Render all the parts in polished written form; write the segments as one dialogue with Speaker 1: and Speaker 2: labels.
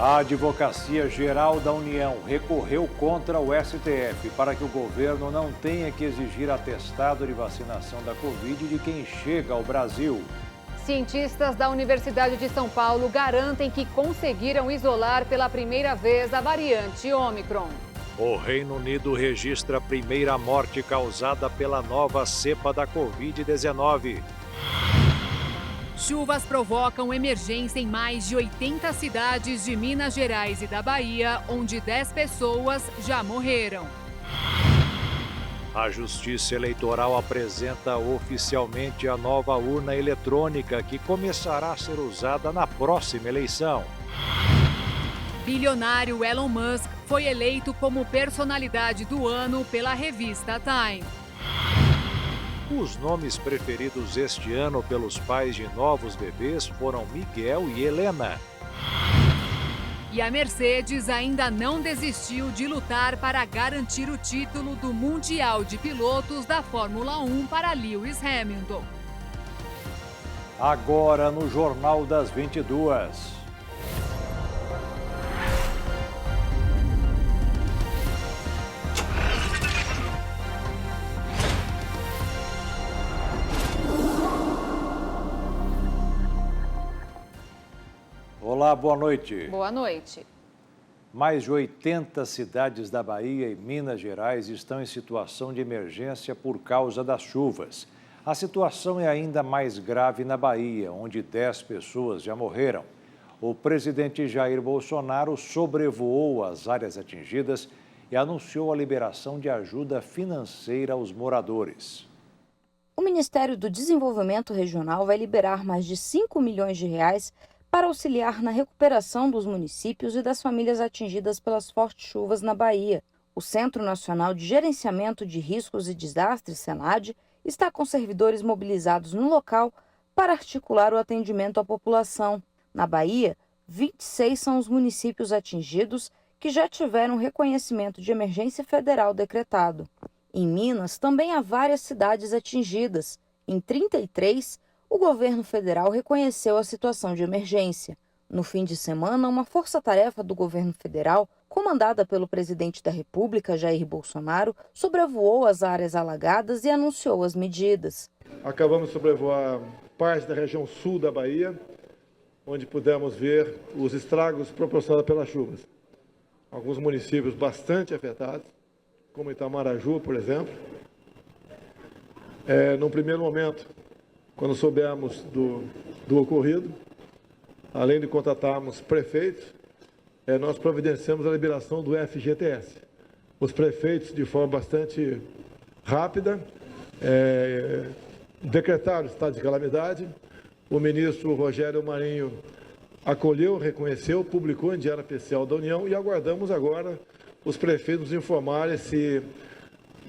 Speaker 1: A Advocacia Geral da União recorreu contra o STF para que o governo não tenha que exigir atestado de vacinação da Covid de quem chega ao Brasil.
Speaker 2: Cientistas da Universidade de São Paulo garantem que conseguiram isolar pela primeira vez a variante Ômicron.
Speaker 1: O Reino Unido registra a primeira morte causada pela nova cepa da Covid-19.
Speaker 2: Chuvas provocam emergência em mais de 80 cidades de Minas Gerais e da Bahia, onde 10 pessoas já morreram.
Speaker 1: A Justiça Eleitoral apresenta oficialmente a nova urna eletrônica que começará a ser usada na próxima eleição.
Speaker 2: Bilionário Elon Musk foi eleito como personalidade do ano pela revista Time.
Speaker 1: Os nomes preferidos este ano pelos pais de novos bebês foram Miguel e Helena.
Speaker 2: E a Mercedes ainda não desistiu de lutar para garantir o título do Mundial de Pilotos da Fórmula 1 para Lewis Hamilton.
Speaker 1: Agora no Jornal das 22. Olá, boa noite.
Speaker 2: Boa noite.
Speaker 1: Mais de 80 cidades da Bahia e Minas Gerais estão em situação de emergência por causa das chuvas. A situação é ainda mais grave na Bahia, onde 10 pessoas já morreram. O presidente Jair Bolsonaro sobrevoou as áreas atingidas e anunciou a liberação de ajuda financeira aos moradores.
Speaker 3: O Ministério do Desenvolvimento Regional vai liberar mais de 5 milhões de reais para auxiliar na recuperação dos municípios e das famílias atingidas pelas fortes chuvas na Bahia. O Centro Nacional de Gerenciamento de Riscos e Desastres, SENAD, está com servidores mobilizados no local para articular o atendimento à população. Na Bahia, 26 são os municípios atingidos que já tiveram reconhecimento de emergência federal decretado. Em Minas, também há várias cidades atingidas. Em 33, o governo federal reconheceu a situação de emergência. No fim de semana, uma força-tarefa do governo federal, comandada pelo presidente da República, Jair Bolsonaro, sobrevoou as áreas alagadas e anunciou as medidas.
Speaker 4: Acabamos de sobrevoar parte da região sul da Bahia, onde pudemos ver os estragos proporcionados pelas chuvas. Alguns municípios bastante afetados, como Itamaraju, por exemplo. Num primeiro momento, quando soubemos do ocorrido, além de contatarmos prefeitos, nós providenciamos a liberação do FGTS. Os prefeitos, de forma bastante rápida, decretaram o estado de calamidade. O ministro Rogério Marinho acolheu, reconheceu, publicou em Diário Oficial da União e aguardamos agora os prefeitos nos informarem se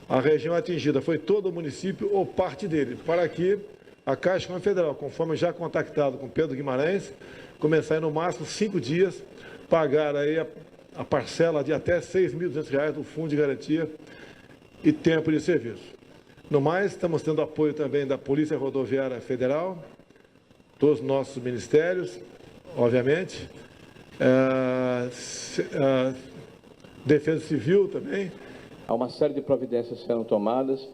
Speaker 4: a região atingida foi todo o município ou parte dele, para que a Caixa Econômica Federal, conforme já contactado com Pedro Guimarães, começar em no máximo 5 dias, pagar aí a parcela de até R$ 6.200 do Fundo de Garantia e tempo de serviço. No mais, estamos tendo apoio também da Polícia Rodoviária Federal, todos os nossos ministérios, obviamente, Defesa Civil também.
Speaker 5: Há uma série de providências sendo tomadas,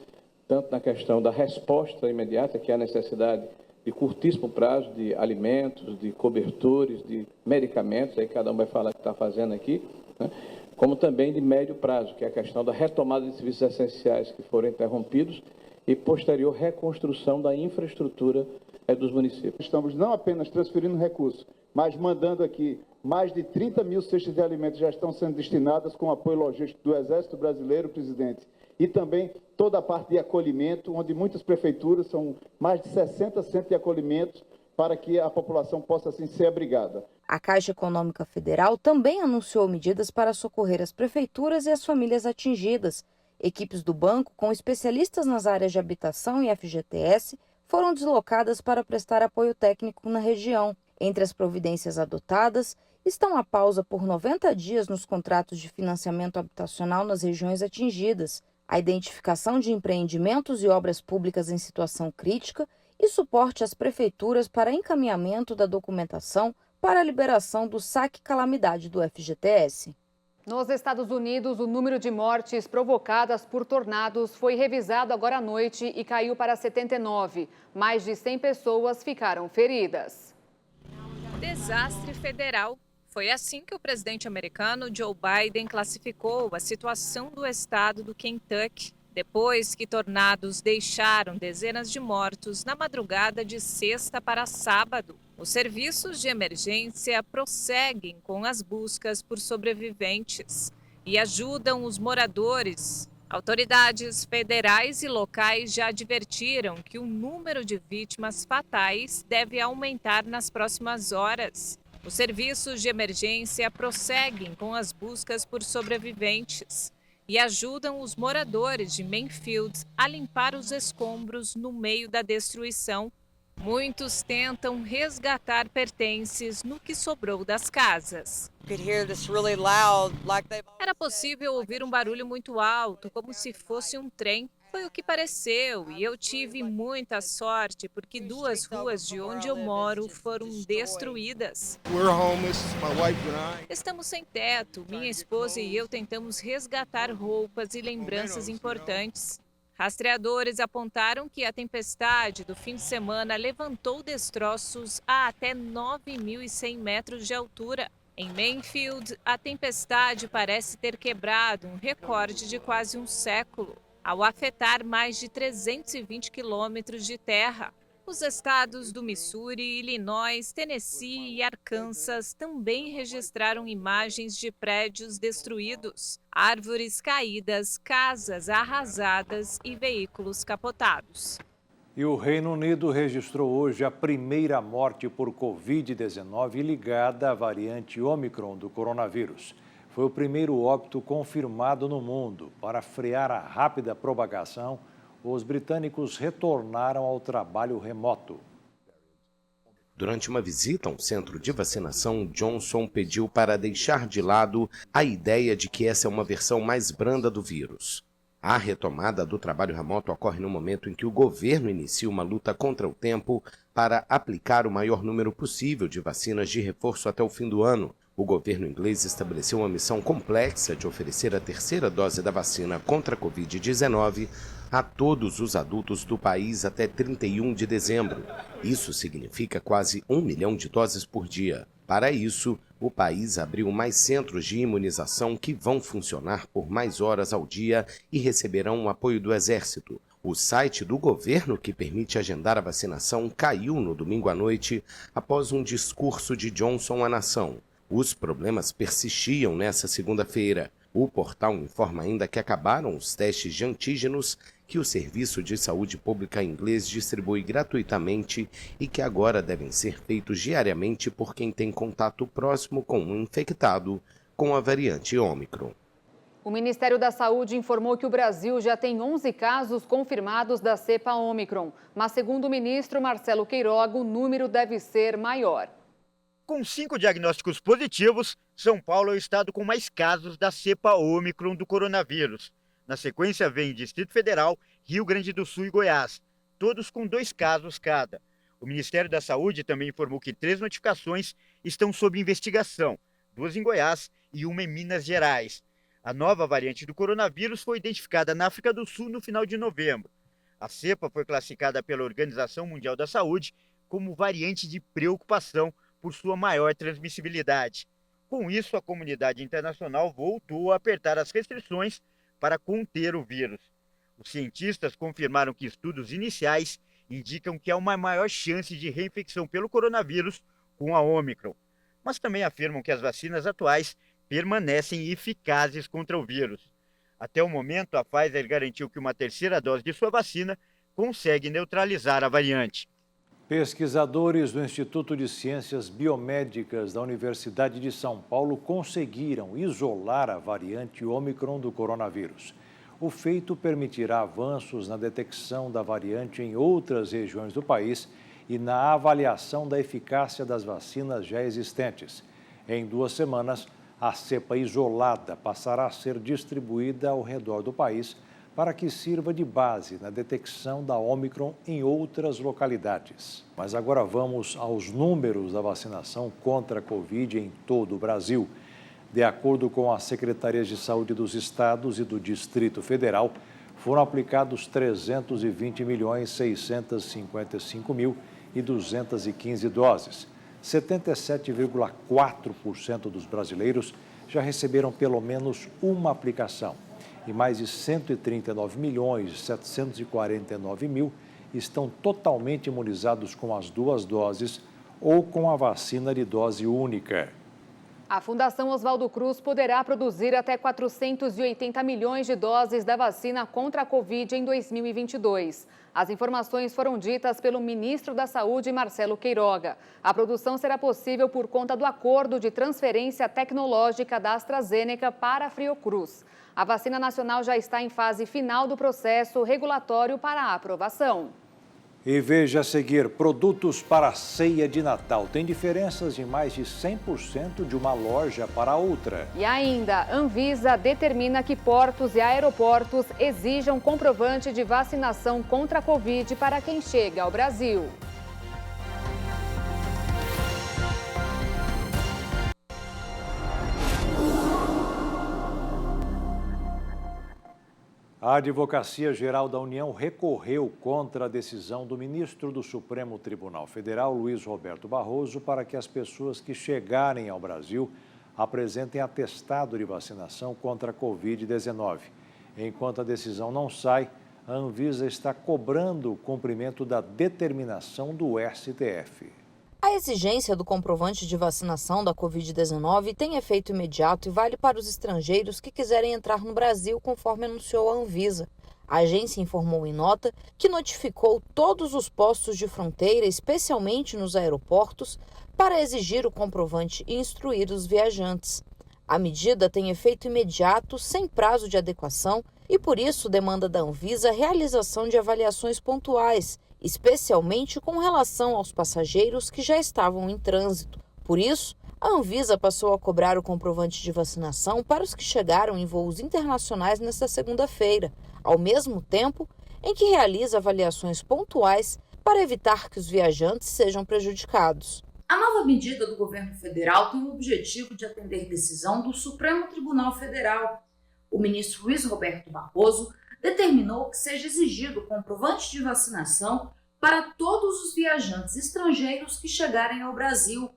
Speaker 5: tanto na questão da resposta imediata, que é a necessidade de curtíssimo prazo de alimentos, de cobertores, de medicamentos, aí cada um vai falar o que está fazendo aqui, né? Como também de médio prazo, que é a questão da retomada de serviços essenciais que foram interrompidos e posterior reconstrução da infraestrutura dos municípios.
Speaker 6: Estamos não apenas transferindo recursos, mas mandando aqui mais de 30 mil cestas de alimentos já estão sendo destinadas com apoio logístico do Exército Brasileiro, presidente. E também toda a parte de acolhimento, onde muitas prefeituras, são mais de 60 centros de acolhimento para que a população possa assim ser abrigada.
Speaker 3: A Caixa Econômica Federal também anunciou medidas para socorrer as prefeituras e as famílias atingidas. Equipes do banco, com especialistas nas áreas de habitação e FGTS, foram deslocadas para prestar apoio técnico na região. Entre as providências adotadas estão a pausa por 90 dias nos contratos de financiamento habitacional nas regiões atingidas, a identificação de empreendimentos e obras públicas em situação crítica e suporte às prefeituras para encaminhamento da documentação para a liberação do saque calamidade do FGTS.
Speaker 2: Nos Estados Unidos, o número de mortes provocadas por tornados foi revisado agora à noite e caiu para 79. Mais de 100 pessoas ficaram feridas.
Speaker 7: Desastre federal. Foi assim que o presidente americano Joe Biden classificou a situação do estado do Kentucky, depois que tornados deixaram dezenas de mortos na madrugada de sexta para sábado. Os serviços de emergência prosseguem com as buscas por sobreviventes e ajudam os moradores. Autoridades federais e locais já advertiram que o número de vítimas fatais deve aumentar nas próximas horas. Os serviços de emergência prosseguem com as buscas por sobreviventes e ajudam os moradores de Mansfield a limpar os escombros no meio da destruição. Muitos tentam resgatar pertences no que sobrou das casas. Era possível ouvir um barulho muito alto, como se fosse um trem. Foi o que pareceu, e eu tive muita sorte porque 2 ruas de onde eu moro foram destruídas. Estamos sem teto. Minha esposa e eu tentamos resgatar roupas e lembranças importantes. Rastreadores apontaram que a tempestade do fim de semana levantou destroços a até 9.100 metros de altura. Em Mansfield, a tempestade parece ter quebrado um recorde de quase um século, ao afetar mais de 320 quilômetros de terra. Os estados do Missouri, Illinois, Tennessee e Arkansas também registraram imagens de prédios destruídos, árvores caídas, casas arrasadas e veículos capotados.
Speaker 1: E o Reino Unido registrou hoje a primeira morte por Covid-19 ligada à variante Ômicron do coronavírus. Foi o primeiro óbito confirmado no mundo. Para frear a rápida propagação, os britânicos retornaram ao trabalho remoto.
Speaker 8: Durante uma visita a um centro de vacinação, Johnson pediu para deixar de lado a ideia de que essa é uma versão mais branda do vírus. A retomada do trabalho remoto ocorre no momento em que o governo inicia uma luta contra o tempo para aplicar o maior número possível de vacinas de reforço até o fim do ano. O governo inglês estabeleceu uma missão complexa de oferecer a terceira dose da vacina contra a Covid-19 a todos os adultos do país até 31 de dezembro. Isso significa quase 1 milhão de doses por dia. Para isso, o país abriu mais centros de imunização que vão funcionar por mais horas ao dia e receberão o apoio do Exército. O site do governo que permite agendar a vacinação caiu no domingo à noite após um discurso de Johnson à nação. Os problemas persistiam nessa segunda-feira. O portal informa ainda que acabaram os testes de antígenos que o Serviço de Saúde Pública inglês distribui gratuitamente e que agora devem ser feitos diariamente por quem tem contato próximo com um infectado com a variante Ômicron.
Speaker 2: O Ministério da Saúde informou que o Brasil já tem 11 casos confirmados da cepa Ômicron, mas segundo o ministro Marcelo Queiroga, o número deve ser maior.
Speaker 9: Com 5 diagnósticos positivos, São Paulo é o estado com mais casos da cepa Ômicron do coronavírus. Na sequência vem Distrito Federal, Rio Grande do Sul e Goiás, todos com 2 casos cada. O Ministério da Saúde também informou que 3 notificações estão sob investigação, 2 em Goiás e 1 em Minas Gerais. A nova variante do coronavírus foi identificada na África do Sul no final de novembro. A cepa foi classificada pela Organização Mundial da Saúde como variante de preocupação por sua maior transmissibilidade. Com isso, a comunidade internacional voltou a apertar as restrições para conter o vírus. Os cientistas confirmaram que estudos iniciais indicam que há uma maior chance de reinfecção pelo coronavírus com a Ômicron, mas também afirmam que as vacinas atuais permanecem eficazes contra o vírus. Até o momento, a Pfizer garantiu que uma terceira dose de sua vacina consegue neutralizar a variante.
Speaker 1: Pesquisadores do Instituto de Ciências Biomédicas da Universidade de São Paulo conseguiram isolar a variante Ômicron do coronavírus. O feito permitirá avanços na detecção da variante em outras regiões do país e na avaliação da eficácia das vacinas já existentes. Em 2 semanas, a cepa isolada passará a ser distribuída ao redor do país para que sirva de base na detecção da Ômicron em outras localidades. Mas agora vamos aos números da vacinação contra a Covid em todo o Brasil. De acordo com as Secretarias de Saúde dos Estados e do Distrito Federal, foram aplicados 320.655.215 doses. 77,4% dos brasileiros já receberam pelo menos uma aplicação e mais de 139.749.000 estão totalmente imunizados com as 2 doses ou com a vacina de dose única.
Speaker 2: A Fundação Oswaldo Cruz poderá produzir até 480 milhões de doses da vacina contra a Covid em 2022. As informações foram ditas pelo ministro da Saúde, Marcelo Queiroga. A produção será possível por conta do acordo de transferência tecnológica da AstraZeneca para a Fiocruz. A vacina nacional já está em fase final do processo regulatório para a aprovação.
Speaker 1: E veja a seguir, produtos para a ceia de Natal. Tem diferenças de mais de 100% de uma loja para outra.
Speaker 2: E ainda, Anvisa determina que portos e aeroportos exijam comprovante de vacinação contra a Covid para quem chega ao Brasil.
Speaker 1: A Advocacia Geral da União recorreu contra a decisão do ministro do Supremo Tribunal Federal, Luiz Roberto Barroso, para que as pessoas que chegarem ao Brasil apresentem atestado de vacinação contra a Covid-19. Enquanto a decisão não sai, a Anvisa está cobrando o cumprimento da determinação do STF.
Speaker 3: A exigência do comprovante de vacinação da Covid-19 tem efeito imediato e vale para os estrangeiros que quiserem entrar no Brasil, conforme anunciou a Anvisa. A agência informou em nota que notificou todos os postos de fronteira, especialmente nos aeroportos, para exigir o comprovante e instruir os viajantes. A medida tem efeito imediato, sem prazo de adequação, e por isso demanda da Anvisa a realização de avaliações pontuais, especialmente com relação aos passageiros que já estavam em trânsito. Por isso, a Anvisa passou a cobrar o comprovante de vacinação para os que chegaram em voos internacionais nesta segunda-feira, ao mesmo tempo em que realiza avaliações pontuais para evitar que os viajantes sejam prejudicados. A nova medida do governo federal tem o objetivo de atender decisão do Supremo Tribunal Federal. O ministro Luiz Roberto Barroso determinou que seja exigido o comprovante de vacinação para todos os viajantes estrangeiros que chegarem ao Brasil.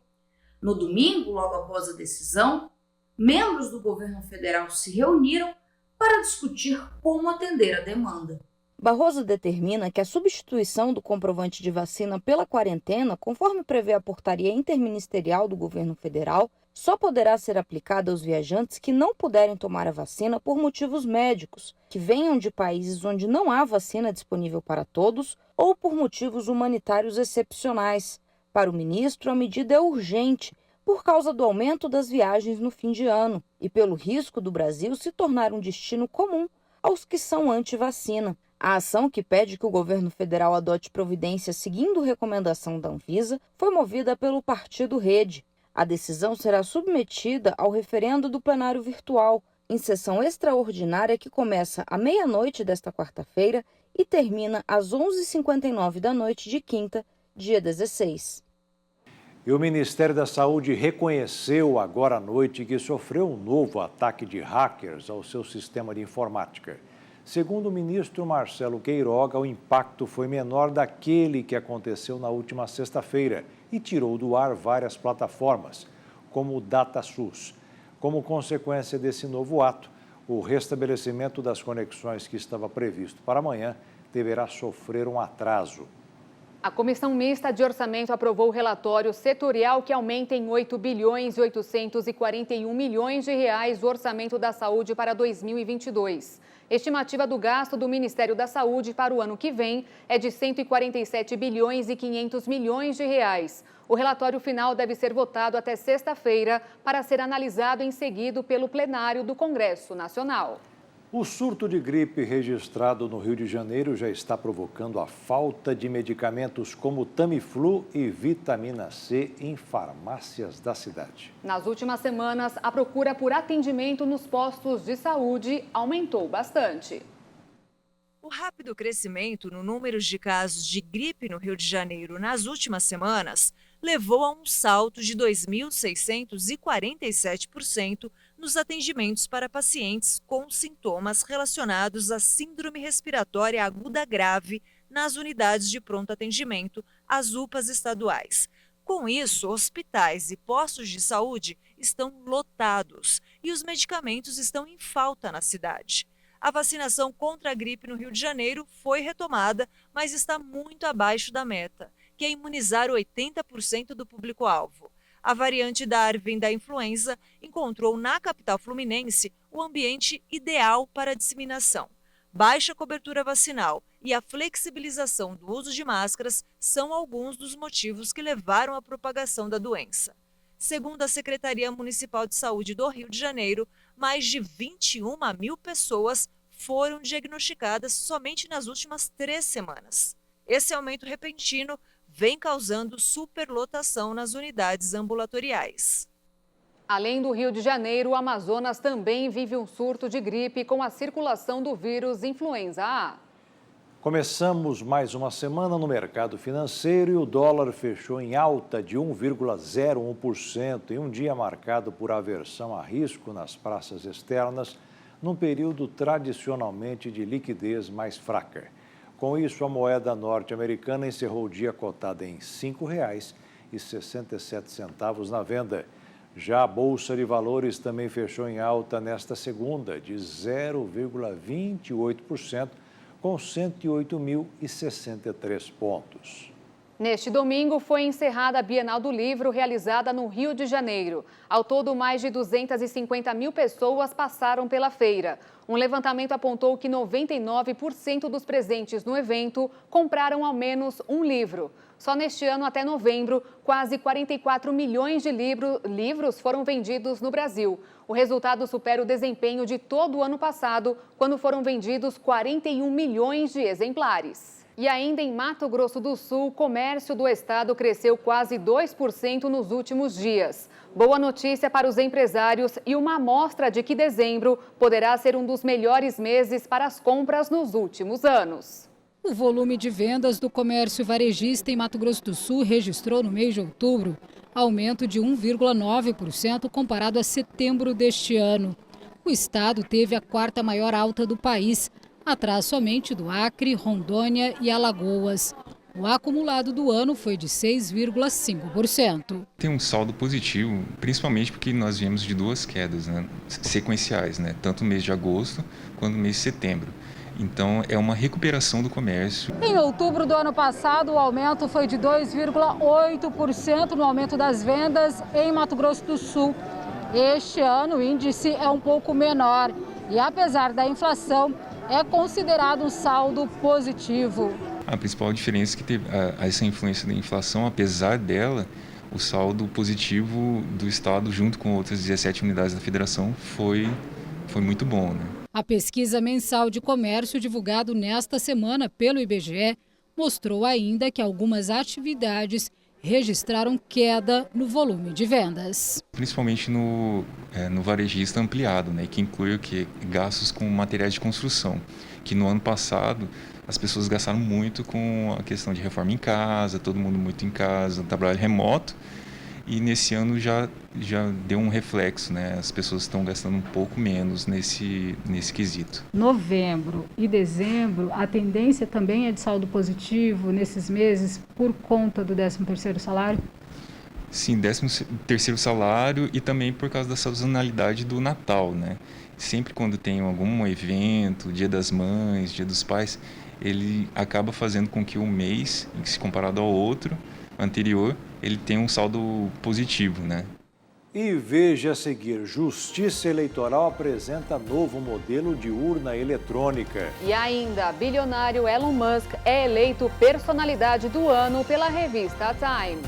Speaker 3: No domingo, logo após a decisão, membros do governo federal se reuniram para discutir como atender a demanda. Barroso determina que a substituição do comprovante de vacina pela quarentena, conforme prevê a portaria interministerial do governo federal, só poderá ser aplicada aos viajantes que não puderem tomar a vacina por motivos médicos, que venham de países onde não há vacina disponível para todos ou por motivos humanitários excepcionais. Para o ministro, a medida é urgente por causa do aumento das viagens no fim de ano e pelo risco do Brasil se tornar um destino comum aos que são anti-vacina. A ação, que pede que o governo federal adote providências seguindo recomendação da Anvisa, foi movida pelo partido Rede. A decisão será submetida ao referendo do plenário virtual, em sessão extraordinária que começa à meia-noite desta quarta-feira e termina às 11h59 da noite de quinta, dia 16.
Speaker 1: E o Ministério da Saúde reconheceu agora à noite que sofreu um novo ataque de hackers ao seu sistema de informática. Segundo o ministro Marcelo Queiroga, o impacto foi menor daquele que aconteceu na última sexta-feira e tirou do ar várias plataformas, como o DataSUS. Como consequência desse novo ato, o restabelecimento das conexões que estava previsto para amanhã deverá sofrer um atraso.
Speaker 2: A Comissão Mista de Orçamento aprovou o relatório setorial que aumenta em 8 bilhões e 841 milhões de reais o orçamento da saúde para 2022. Estimativa do gasto do Ministério da Saúde para o ano que vem é de 147 bilhões e 500 milhões de reais. O relatório final deve ser votado até sexta-feira para ser analisado em seguida pelo plenário do Congresso Nacional.
Speaker 1: O surto de gripe registrado no Rio de Janeiro já está provocando a falta de medicamentos como Tamiflu e vitamina C em farmácias da cidade.
Speaker 2: Nas últimas semanas, a procura por atendimento nos postos de saúde aumentou bastante.
Speaker 7: O rápido crescimento no número de casos de gripe no Rio de Janeiro nas últimas semanas levou a um salto de 2.647% nos atendimentos para pacientes com sintomas relacionados à síndrome respiratória aguda grave nas unidades de pronto atendimento, as UPAs estaduais. Com isso, hospitais e postos de saúde estão lotados e os medicamentos estão em falta na cidade. A vacinação contra a gripe no Rio de Janeiro foi retomada, mas está muito abaixo da meta, que é imunizar 80% do público-alvo. A variante Darwin da influenza encontrou na capital fluminense o ambiente ideal para a disseminação. Baixa cobertura vacinal e a flexibilização do uso de máscaras são alguns dos motivos que levaram à propagação da doença. Segundo a Secretaria Municipal de Saúde do Rio de Janeiro, mais de 21 mil pessoas foram diagnosticadas somente nas últimas 3 semanas. Esse aumento repentino vem causando superlotação nas unidades ambulatoriais.
Speaker 2: Além do Rio de Janeiro, o Amazonas também vive um surto de gripe com a circulação do vírus influenza A.
Speaker 1: Começamos mais uma semana no mercado financeiro e o dólar fechou em alta de 1,01% em um dia marcado por aversão a risco nas praças externas, num período tradicionalmente de liquidez mais fraca. Com isso, a moeda norte-americana encerrou o dia cotada em R$ 5,67 na venda. Já a Bolsa de Valores também fechou em alta nesta segunda, de 0,28%, com 108.063 pontos.
Speaker 2: Neste domingo foi encerrada a Bienal do Livro, realizada no Rio de Janeiro. Ao todo, mais de 250 mil pessoas passaram pela feira. Um levantamento apontou que 99% dos presentes no evento compraram ao menos um livro. Só neste ano, até novembro, quase 44 milhões de livros foram vendidos no Brasil. O resultado supera o desempenho de todo o ano passado, quando foram vendidos 41 milhões de exemplares. E ainda em Mato Grosso do Sul, o comércio do estado cresceu quase 2% nos últimos dias. Boa notícia para os empresários e uma amostra de que dezembro poderá ser um dos melhores meses para as compras nos últimos anos.
Speaker 10: O volume de vendas do comércio varejista em Mato Grosso do Sul registrou no mês de outubro aumento de 1,9% comparado a setembro deste ano. O estado teve a 4ª maior alta do país, atrás somente do Acre, Rondônia e Alagoas. O acumulado do ano foi de 6,5%.
Speaker 11: Tem um saldo positivo, principalmente porque nós viemos de 2 quedas sequenciais, tanto no mês de agosto quanto no mês de setembro. Então, é uma recuperação do comércio.
Speaker 10: Em outubro do ano passado, o aumento foi de 2,8% no aumento das vendas em Mato Grosso do Sul. Este ano, o índice é um pouco menor e, apesar da inflação, é considerado um saldo positivo.
Speaker 11: A principal diferença é que teve essa influência da inflação, apesar dela, o saldo positivo do estado, junto com outras 17 unidades da federação, foi muito bom,
Speaker 10: A pesquisa mensal de comércio divulgada nesta semana pelo IBGE mostrou ainda que algumas atividades registraram queda no volume de vendas.
Speaker 11: Principalmente no varejista ampliado, que inclui gastos com materiais de construção, que no ano passado as pessoas gastaram muito com a questão de reforma em casa, todo mundo muito em casa, trabalho remoto. E nesse ano já deu um reflexo, as pessoas estão gastando um pouco menos nesse quesito.
Speaker 10: Novembro e dezembro, a tendência também é de saldo positivo nesses meses por conta do 13º salário?
Speaker 11: Sim, 13º salário e também por causa da sazonalidade do Natal, Sempre quando tem algum evento, Dia das Mães, Dia dos Pais, ele acaba fazendo com que o mês, se comparado ao outro, anterior, ele tem um saldo positivo,
Speaker 1: E veja a seguir, Justiça Eleitoral apresenta novo modelo de urna eletrônica.
Speaker 2: E ainda, bilionário Elon Musk é eleito personalidade do ano pela revista Time.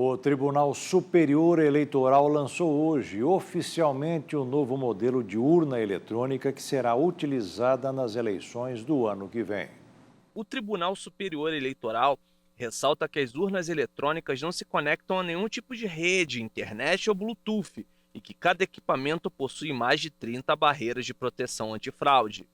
Speaker 1: O Tribunal Superior Eleitoral lançou hoje oficialmente o novo modelo de urna eletrônica que será utilizada nas eleições do ano que vem.
Speaker 12: O Tribunal Superior Eleitoral ressalta que as urnas eletrônicas não se conectam a nenhum tipo de rede, internet ou Bluetooth e que cada equipamento possui mais de 30 barreiras de proteção antifraude.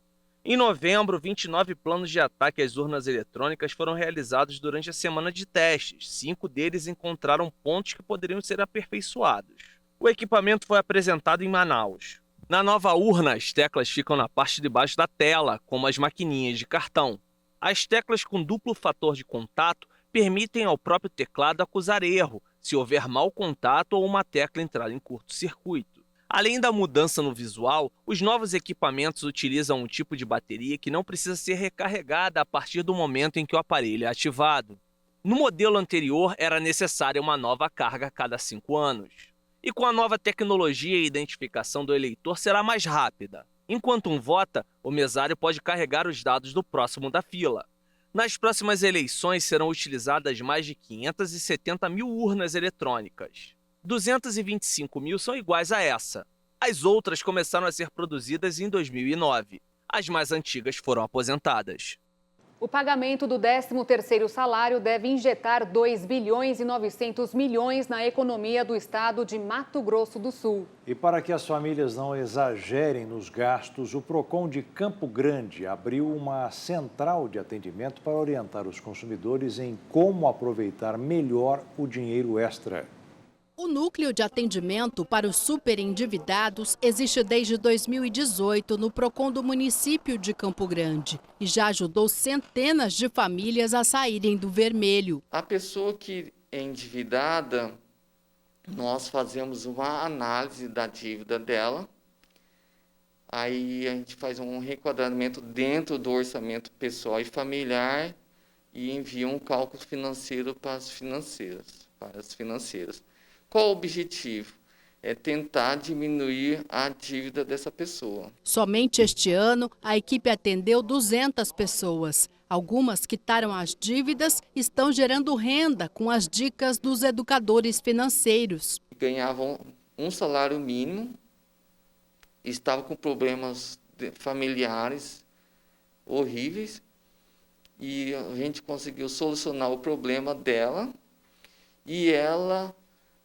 Speaker 12: Em novembro, 29 planos de ataque às urnas eletrônicas foram realizados durante a semana de testes. 5 deles encontraram pontos que poderiam ser aperfeiçoados. O equipamento foi apresentado em Manaus. Na nova urna, as teclas ficam na parte de baixo da tela, como as maquininhas de cartão. As teclas com duplo fator de contato permitem ao próprio teclado acusar erro, se houver mau contato ou uma tecla entrar em curto-circuito. Além da mudança no visual, os novos equipamentos utilizam um tipo de bateria que não precisa ser recarregada a partir do momento em que o aparelho é ativado. No modelo anterior, era necessária uma nova carga a cada 5 anos. E com a nova tecnologia, a identificação do eleitor será mais rápida. Enquanto um vota, o mesário pode carregar os dados do próximo da fila. Nas próximas eleições serão utilizadas mais de 570 mil urnas eletrônicas. 225 mil são iguais a essa. As outras começaram a ser produzidas em 2009. As mais antigas foram aposentadas.
Speaker 2: O pagamento do 13º salário deve injetar 2 bilhões e 900 milhões na economia do estado de Mato Grosso do Sul.
Speaker 1: E para que as famílias não exagerem nos gastos, o Procon de Campo Grande abriu uma central de atendimento para orientar os consumidores em como aproveitar melhor o dinheiro extra.
Speaker 13: O Núcleo de Atendimento para os Superendividados existe desde 2018 no Procon do município de Campo Grande e já ajudou centenas de famílias a saírem do vermelho.
Speaker 14: A pessoa que é endividada, nós fazemos uma análise da dívida dela, aí a gente faz um requadramento dentro do orçamento pessoal e familiar e envia um cálculo financeiro para as financeiras. Qual o objetivo? É tentar diminuir a dívida dessa pessoa.
Speaker 13: Somente este ano, a equipe atendeu 200 pessoas. Algumas quitaram as dívidas e estão gerando renda com as dicas dos educadores financeiros.
Speaker 14: Ganhavam um salário mínimo, estavam com problemas familiares horríveis e a gente conseguiu solucionar o problema dela e ela,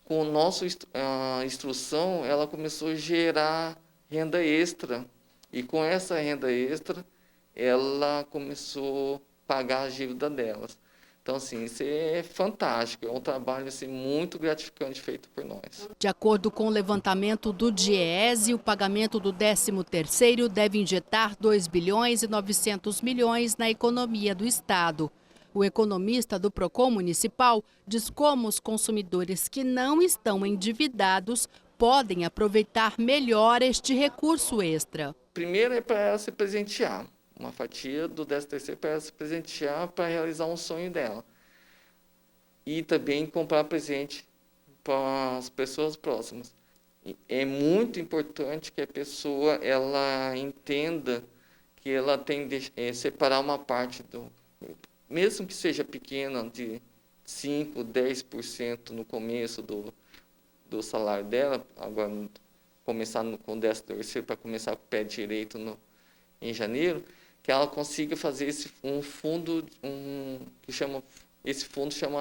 Speaker 14: com nossa instrução, ela começou a gerar renda extra. E com essa renda extra, ela começou a pagar a dívida delas. Então, assim, isso é fantástico. É um trabalho assim, muito gratificante feito por nós.
Speaker 13: De acordo com o levantamento do DIEESE, o pagamento do 13º deve injetar 2 bilhões e 900 milhões na economia do estado. O economista do Procon Municipal diz como os consumidores que não estão endividados podem aproveitar melhor este recurso extra.
Speaker 14: Primeiro é para ela se presentear, uma fatia do 13º para ela se presentear para realizar um sonho dela. E também comprar presente para as pessoas próximas. É muito importante que a pessoa ela entenda que ela tem de separar uma parte mesmo que seja pequena, de 5%, 10% no começo do salário dela, agora começar com o 13º para começar com o pé direito em janeiro, que ela consiga fazer esse fundo chama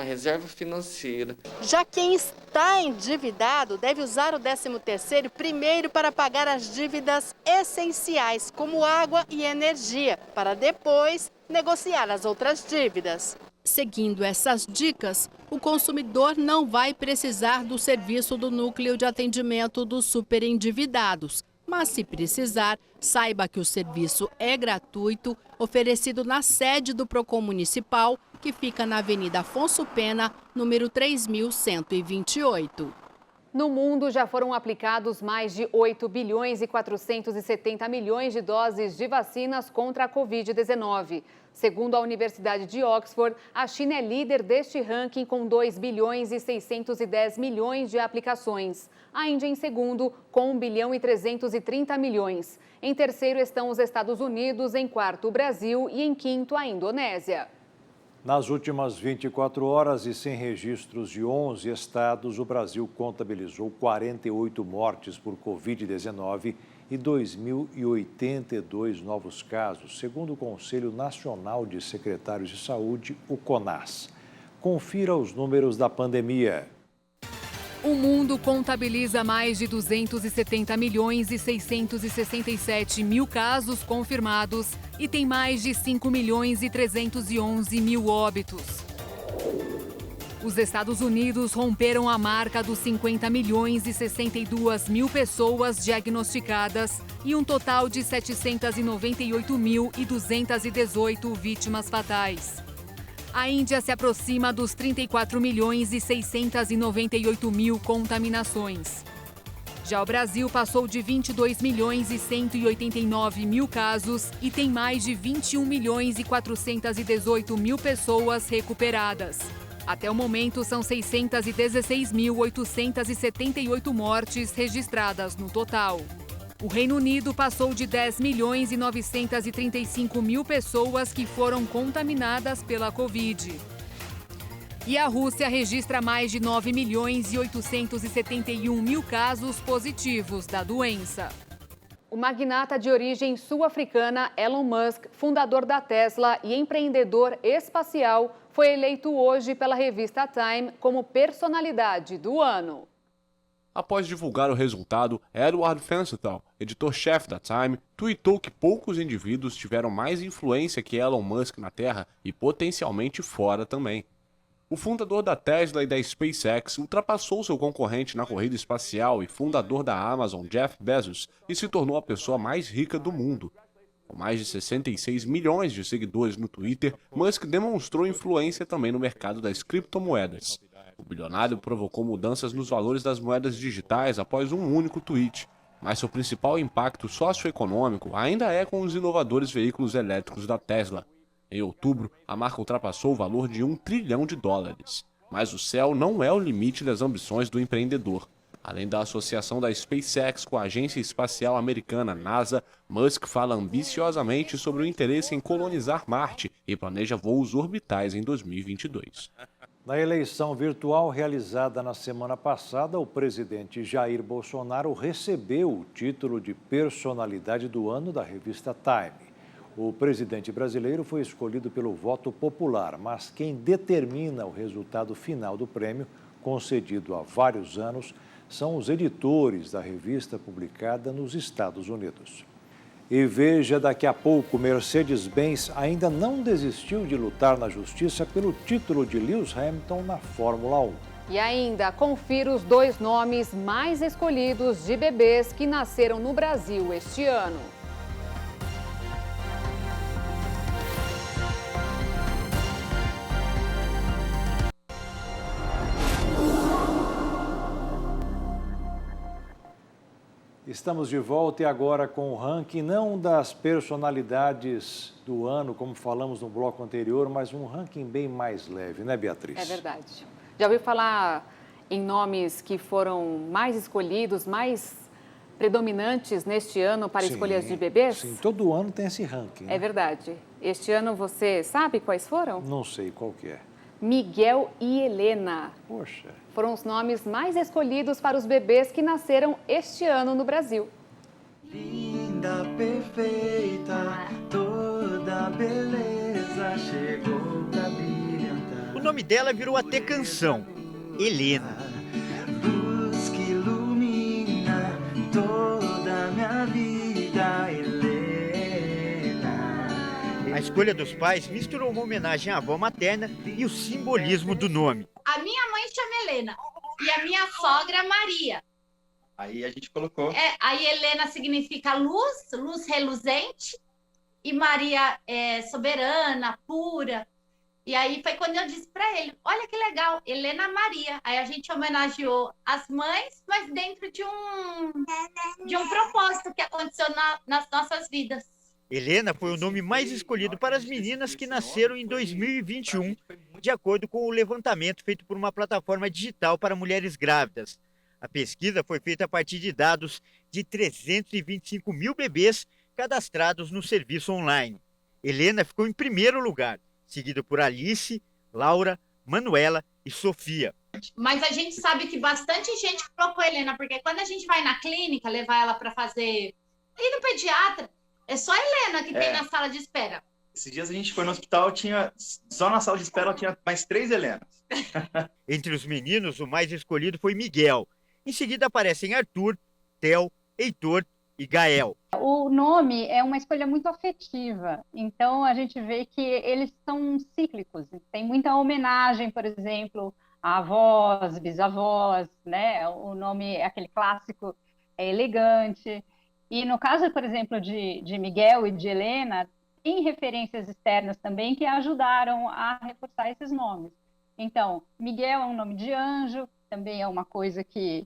Speaker 14: reserva financeira.
Speaker 13: Já quem está endividado deve usar o 13º primeiro para pagar as dívidas essenciais, como água e energia, para depois negociar as outras dívidas. Seguindo essas dicas, o consumidor não vai precisar do serviço do Núcleo de Atendimento dos Superendividados. Mas, se precisar, saiba que o serviço é gratuito, oferecido na sede do Procon Municipal, que fica na Avenida Afonso Pena, número 3128.
Speaker 2: No mundo, já foram aplicados mais de 8 bilhões e 470 milhões de doses de vacinas contra a Covid-19. Segundo a Universidade de Oxford, a China é líder deste ranking com 2 bilhões e 610 milhões de aplicações. A Índia em segundo, com 1 bilhão e 330 milhões. Em terceiro estão os Estados Unidos, em quarto o Brasil e em quinto a Indonésia.
Speaker 1: Nas últimas 24 horas e sem registros de 11 estados, o Brasil contabilizou 48 mortes por Covid-19 e 2.082 novos casos, segundo o Conselho Nacional de Secretários de Saúde, o CONAS. Confira os números da pandemia.
Speaker 2: O mundo contabiliza mais de 270 milhões e 667 mil casos confirmados e tem mais de 5 milhões e 311 mil óbitos. Os Estados Unidos romperam a marca dos 50 milhões e 62 mil pessoas diagnosticadas e um total de 798.218 vítimas fatais. A Índia se aproxima dos 34 milhões e 698 mil contaminações. Já o Brasil passou de 22 milhões e 189 mil casos e tem mais de 21 milhões e 418 mil pessoas recuperadas. Até o momento, são 616.878 mortes registradas no total. O Reino Unido passou de 10 milhões e 935 mil pessoas que foram contaminadas pela Covid. E a Rússia registra mais de 9 milhões e 871 mil casos positivos da doença. O magnata de origem sul-africana Elon Musk, fundador da Tesla e empreendedor espacial, foi eleito hoje pela revista Time como personalidade do ano.
Speaker 15: Após divulgar o resultado, Edward Fenstertal, editor-chefe da Time, tuitou que poucos indivíduos tiveram mais influência que Elon Musk na Terra e potencialmente fora também. O fundador da Tesla e da SpaceX ultrapassou seu concorrente na corrida espacial e fundador da Amazon, Jeff Bezos, e se tornou a pessoa mais rica do mundo. Com mais de 66 milhões de seguidores no Twitter, Musk demonstrou influência também no mercado das criptomoedas. O bilionário provocou mudanças nos valores das moedas digitais após um único tweet, mas seu principal impacto socioeconômico ainda é com os inovadores veículos elétricos da Tesla. Em outubro, a marca ultrapassou o valor de $1 trilhão. Mas o céu não é o limite das ambições do empreendedor. Além da associação da SpaceX com a agência espacial americana NASA, Musk fala ambiciosamente sobre o interesse em colonizar Marte e planeja voos orbitais em 2022.
Speaker 1: Na eleição virtual realizada na semana passada, o presidente Jair Bolsonaro recebeu o título de personalidade do ano da revista Time. O presidente brasileiro foi escolhido pelo voto popular, mas quem determina o resultado final do prêmio, concedido há vários anos, são os editores da revista publicada nos Estados Unidos. E veja, daqui a pouco, Mercedes-Benz ainda não desistiu de lutar na justiça pelo título de Lewis Hamilton na Fórmula 1.
Speaker 2: E ainda, confira os 2 nomes mais escolhidos de bebês que nasceram no Brasil este ano.
Speaker 1: Estamos de volta e agora com o ranking, não das personalidades do ano, como falamos no bloco anterior, mas um ranking bem mais leve, né, Beatriz?
Speaker 2: É verdade. Já ouviu falar em nomes que foram mais escolhidos, mais predominantes neste ano para escolhas de bebês?
Speaker 1: Sim, todo ano tem esse ranking.
Speaker 2: É verdade. Este ano você sabe quais foram?
Speaker 1: Não sei qual que é.
Speaker 2: Miguel e Helena.
Speaker 1: Poxa.
Speaker 2: Foram os nomes mais escolhidos para os bebês que nasceram este ano no Brasil.
Speaker 16: Linda, perfeita, toda beleza chegou pra brilhantar.
Speaker 9: O nome dela virou até canção, Helena.
Speaker 16: Luz que ilumina toda a minha vida, Helena.
Speaker 9: A escolha dos pais misturou uma homenagem à avó materna e o simbolismo do nome.
Speaker 17: A minha mãe chama Helena e a minha sogra Maria.
Speaker 18: Aí a gente colocou.
Speaker 17: Aí Helena significa luz, luz reluzente, e Maria é soberana, pura. E aí foi quando eu disse para ele, olha que legal, Helena Maria. Aí a gente homenageou as mães, mas dentro de um propósito que aconteceu nas nossas vidas.
Speaker 9: Helena foi o nome mais escolhido para as meninas que nasceram em 2021, de acordo com o levantamento feito por uma plataforma digital para mulheres grávidas. A pesquisa foi feita a partir de dados de 325 mil bebês cadastrados no serviço online. Helena ficou em primeiro lugar, seguido por Alice, Laura, Manuela e Sofia.
Speaker 17: Mas a gente sabe que bastante gente colocou Helena, porque quando a gente vai na clínica levar ela para fazer... E no pediatra, é só Helena que tem na sala de espera.
Speaker 18: Esses dias a gente foi no hospital, só na sala de espera tinha mais 3 Helenas.
Speaker 9: Entre os meninos, o mais escolhido foi Miguel. Em seguida aparecem Arthur, Theo, Heitor e Gael.
Speaker 19: O nome é uma escolha muito afetiva, então a gente vê que eles são cíclicos. Tem muita homenagem, por exemplo, a avós, bisavós, né? O nome é aquele clássico, é elegante. E no caso, por exemplo, de Miguel e de Helena, tem referências externas também que ajudaram a reforçar esses nomes. Então, Miguel é um nome de anjo, também é uma coisa que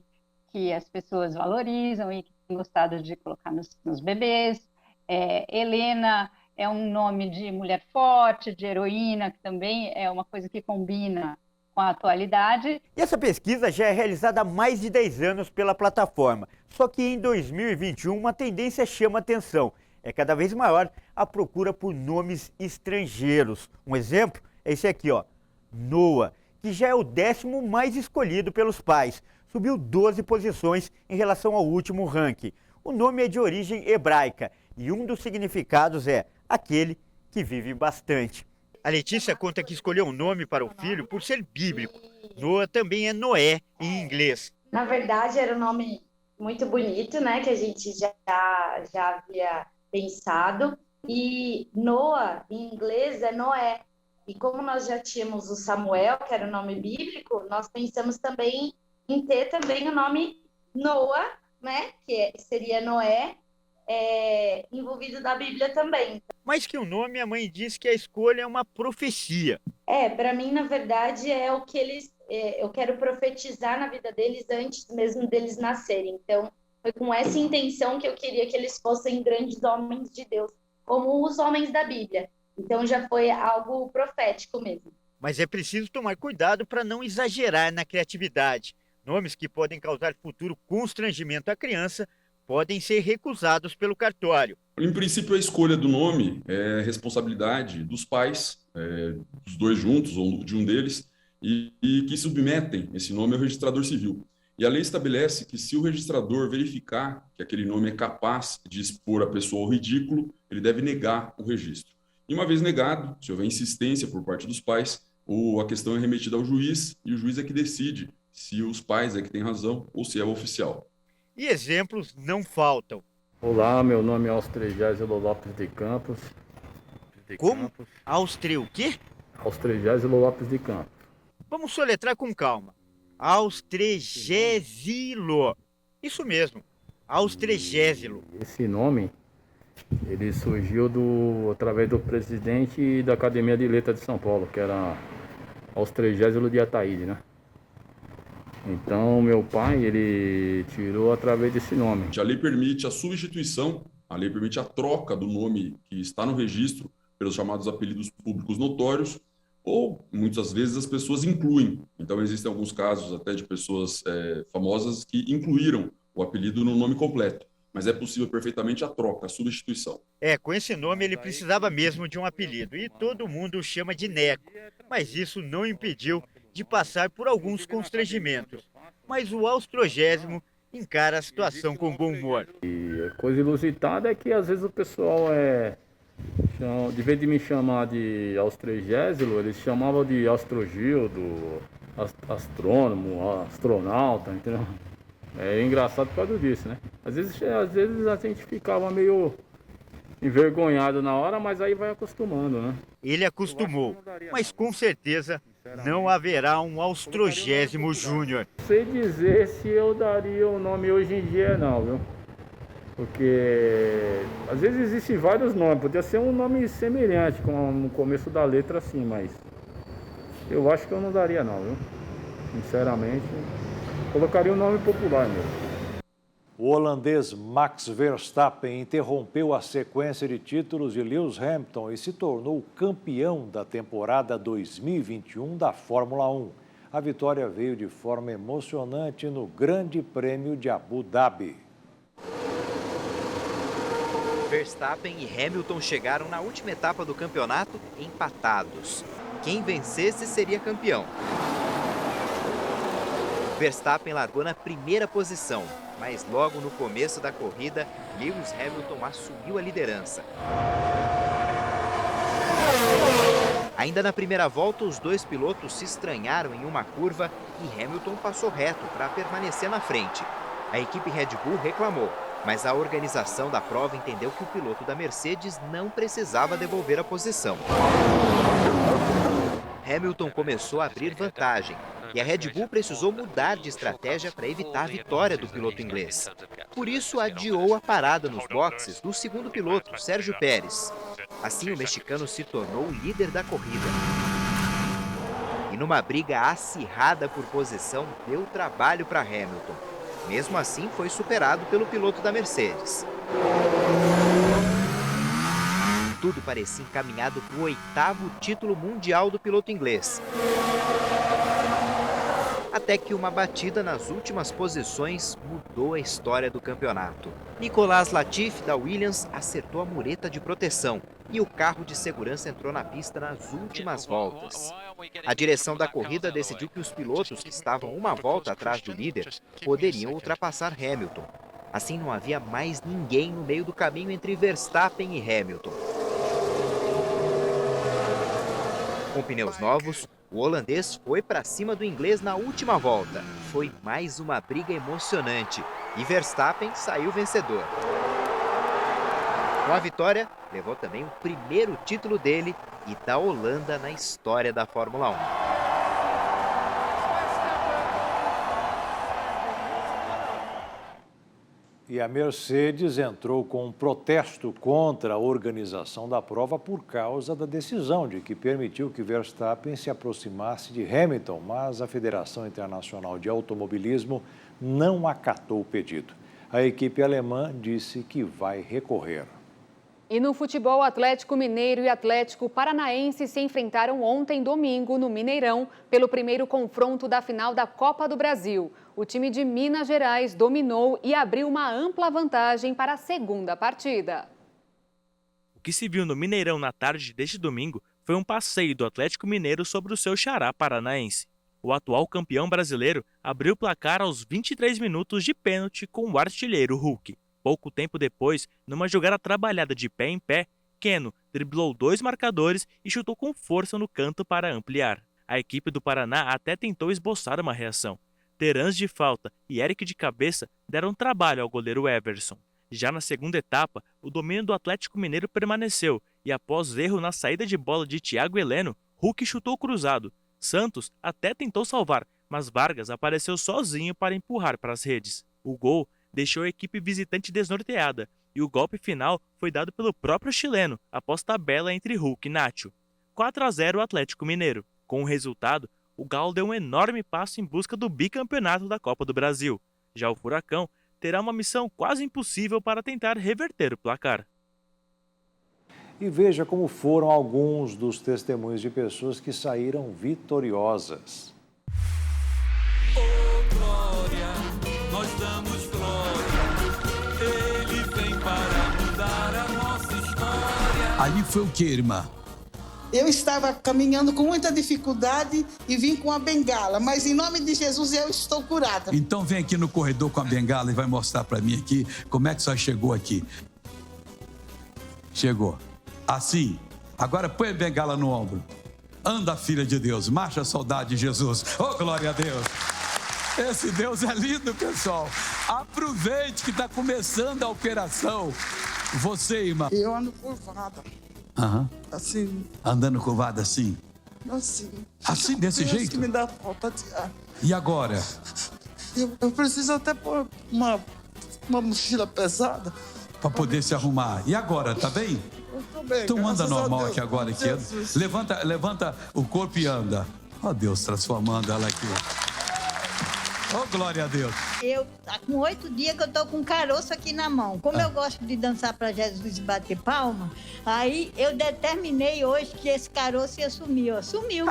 Speaker 19: as pessoas valorizam e que têm gostado de colocar nos bebês. Helena é um nome de mulher forte, de heroína, que também é uma coisa que combina com a atualidade.
Speaker 9: E essa pesquisa já é realizada há mais de 10 anos pela plataforma. Só que em 2021 uma tendência chama atenção. É cada vez maior a procura por nomes estrangeiros. Um exemplo é esse aqui, ó, Noah, que já é o 10º mais escolhido pelos pais. Subiu 12 posições em relação ao último ranking. O nome é de origem hebraica e um dos significados é aquele que vive bastante. A Letícia conta que escolheu um nome para o filho por ser bíblico. Noah também é Noé em inglês.
Speaker 20: Na verdade, era um nome muito bonito, né? Que a gente já havia pensado. E Noah, em inglês, é Noé. E como nós já tínhamos o Samuel, que era o nome bíblico, nós pensamos também em ter também o nome Noah, né? Que seria Noé, envolvido na Bíblia também.
Speaker 9: Mais que um nome, a mãe diz que a escolha é uma profecia.
Speaker 20: Para mim, na verdade, é o que eu quero profetizar na vida deles antes mesmo deles nascerem. Então, foi com essa intenção que eu queria que eles fossem grandes homens de Deus, como os homens da Bíblia. Então, já foi algo profético mesmo.
Speaker 9: Mas é preciso tomar cuidado para não exagerar na criatividade. Nomes que podem causar futuro constrangimento à criança podem ser recusados pelo cartório.
Speaker 21: Em princípio, a escolha do nome é responsabilidade dos pais, dos dois juntos, ou de um deles, e que submetem esse nome ao registrador civil. E a lei estabelece que se o registrador verificar que aquele nome é capaz de expor a pessoa ao ridículo, ele deve negar o registro. E uma vez negado, se houver insistência por parte dos pais, a questão é remetida ao juiz, e o juiz é que decide se os pais é que têm razão ou se é o oficial.
Speaker 9: E exemplos não faltam.
Speaker 22: Olá, meu nome é Austrégésilo Lopes de Campos.
Speaker 9: Como? Austré o quê?
Speaker 22: Austrégésilo Lopes de Campos.
Speaker 9: Vamos soletrar com calma. Austrégésilo. Isso mesmo, Austrégésilo.
Speaker 22: Esse nome, ele surgiu através do presidente da Academia de Letras de São Paulo, que era Austrégésilo de Ataíde, né? Então, meu pai, ele tirou através desse nome.
Speaker 21: A lei permite a substituição, a lei permite a troca do nome que está no registro pelos chamados apelidos públicos notórios, ou, muitas vezes, as pessoas incluem. Então, existem alguns casos até de pessoas famosas que incluíram o apelido no nome completo. Mas é possível perfeitamente a troca, a substituição.
Speaker 9: Com esse nome ele precisava mesmo de um apelido, e todo mundo o chama de Neco. Mas isso não impediu de passar por alguns constrangimentos. Mas o Austrogésimo encara a situação com bom humor.
Speaker 22: E a coisa inusitada é que às vezes o pessoal de vez de me chamar de Austrégésilo, eles chamavam de Astrogildo, astrônomo, astronauta, entendeu? É engraçado por causa disso, né? Às vezes a gente ficava meio envergonhado na hora, mas aí vai acostumando, né?
Speaker 9: Ele acostumou, mas com certeza não haverá um Austrogésimo Júnior.
Speaker 22: Não sei dizer se eu daria o nome hoje em dia, não, viu? Porque às vezes existem vários nomes, podia ser um nome semelhante, com no começo da letra assim, mas eu acho que eu não daria não, viu? Sinceramente, colocaria um nome popular mesmo.
Speaker 1: O holandês Max Verstappen interrompeu a sequência de títulos de Lewis Hamilton e se tornou campeão da temporada 2021 da Fórmula 1. A vitória veio de forma emocionante no Grande Prêmio de Abu Dhabi.
Speaker 23: Verstappen e Hamilton chegaram na última etapa do campeonato empatados. Quem vencesse seria campeão. Verstappen largou na primeira posição, mas logo no começo da corrida, Lewis Hamilton assumiu a liderança. Ainda na primeira volta, os dois pilotos se estranharam em uma curva e Hamilton passou reto para permanecer na frente. A equipe Red Bull reclamou, mas a organização da prova entendeu que o piloto da Mercedes não precisava devolver a posição. Hamilton começou a abrir vantagem e a Red Bull precisou mudar de estratégia para evitar a vitória do piloto inglês. Por isso, adiou a parada nos boxes do segundo piloto, Sérgio Pérez. Assim, o mexicano se tornou o líder da corrida. E numa briga acirrada por posição, deu trabalho para Hamilton. Mesmo assim, foi superado pelo piloto da Mercedes. Tudo parecia encaminhado para o 8º título mundial do piloto inglês. Até que uma batida nas últimas posições mudou a história do campeonato. Nicolas Latifi, da Williams, acertou a mureta de proteção e o carro de segurança entrou na pista nas últimas voltas. A direção da corrida decidiu que os pilotos que estavam uma volta atrás do líder poderiam ultrapassar Hamilton. Assim, não havia mais ninguém no meio do caminho entre Verstappen e Hamilton. Com pneus novos, o holandês foi para cima do inglês na última volta. Foi mais uma briga emocionante e Verstappen saiu vencedor. Com a vitória, levou também o primeiro título dele e da Holanda na história da Fórmula 1.
Speaker 1: E a Mercedes entrou com um protesto contra a organização da prova por causa da decisão de que permitiu que Verstappen se aproximasse de Hamilton, mas a Federação Internacional de Automobilismo não acatou o pedido. A equipe alemã disse que vai recorrer.
Speaker 2: E no futebol, Atlético Mineiro e Atlético Paranaense se enfrentaram ontem, domingo, no Mineirão, pelo primeiro confronto da final da Copa do Brasil. O time de Minas Gerais dominou e abriu uma ampla vantagem para a segunda partida.
Speaker 4: O que se viu no Mineirão na tarde deste domingo foi um passeio do Atlético Mineiro sobre o seu xará paranaense. O atual campeão brasileiro abriu o placar aos 23 minutos de pênalti com o artilheiro Hulk. Pouco tempo depois, numa jogada trabalhada de pé em pé, Keno driblou 2 marcadores e chutou com força no canto para ampliar. A equipe do Paraná até tentou esboçar uma reação. Terãs de falta e Eric de cabeça deram trabalho ao goleiro Everson. Já na segunda etapa, o domínio do Atlético Mineiro permaneceu e após erro na saída de bola de Thiago Heleno, Hulk chutou cruzado. Santos até tentou salvar, mas Vargas apareceu sozinho para empurrar para as redes. O gol deixou a equipe visitante desnorteada e o golpe final foi dado pelo próprio chileno após tabela entre Hulk e Nacho. 4-0 Atlético Mineiro. Com o resultado, o Galo deu um enorme passo em busca do bicampeonato da Copa do Brasil. Já o Furacão terá uma missão quase impossível para tentar reverter o placar.
Speaker 1: E veja como foram alguns dos testemunhos de pessoas que saíram vitoriosas.
Speaker 5: Oh, glória, nós damos glória, ele vem para mudar a nossa história.
Speaker 6: Ali foi o que, irmã?
Speaker 24: Eu estava caminhando com muita dificuldade e vim com a bengala, mas em nome de Jesus eu estou curada.
Speaker 6: Então vem aqui no corredor com a bengala e vai mostrar para mim aqui como é que só chegou aqui. Chegou. Assim. Agora põe a bengala no ombro. Anda, filha de Deus. Marcha, soldado de Jesus. Oh, glória a Deus. Esse Deus é lindo, pessoal. Aproveite que está começando a operação. Você, irmã.
Speaker 24: Eu ando curvada.
Speaker 6: Aham.
Speaker 24: Assim.
Speaker 6: Andando curvada assim?
Speaker 24: Assim.
Speaker 6: Assim, desse jeito?
Speaker 24: Que me dá falta de ar.
Speaker 6: E agora?
Speaker 24: Eu preciso até pôr uma mochila pesada.
Speaker 6: Para poder se arrumar. E agora, tá bem?
Speaker 24: Eu tô bem.
Speaker 6: Então anda normal aqui agora. Aqui.
Speaker 24: Jesus.
Speaker 6: Levanta o corpo e anda. Ó Deus, transformando ela aqui. Oh, glória a Deus.
Speaker 25: Eu, com 8 dias que eu tô com um caroço aqui na mão. Como eu gosto de dançar para Jesus e bater palma, aí eu determinei hoje que esse caroço ia sumir, ó. Sumiu.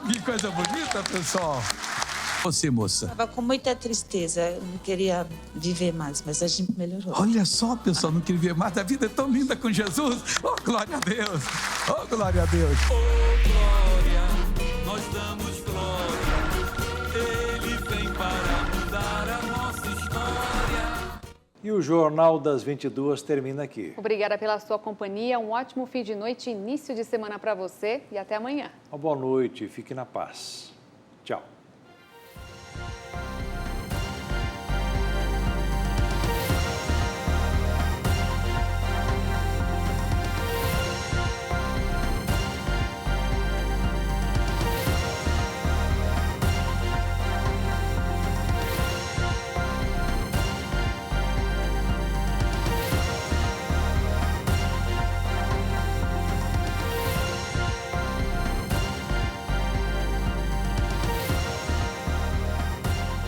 Speaker 6: Que coisa bonita, pessoal. Você, moça.
Speaker 26: Estava com muita tristeza, eu não queria viver mais, mas a gente melhorou.
Speaker 6: Olha só, pessoal, não queria viver mais. A vida é tão linda com Jesus. Oh, glória a Deus. Oh, glória a Deus.
Speaker 5: Oh, glória, nós damos glória, ele vem para mudar a nossa história.
Speaker 1: E o Jornal das 22 termina aqui.
Speaker 2: Obrigada pela sua companhia, um ótimo fim de noite, início de semana para você e até amanhã.
Speaker 1: Uma boa noite, fique na paz. Tchau.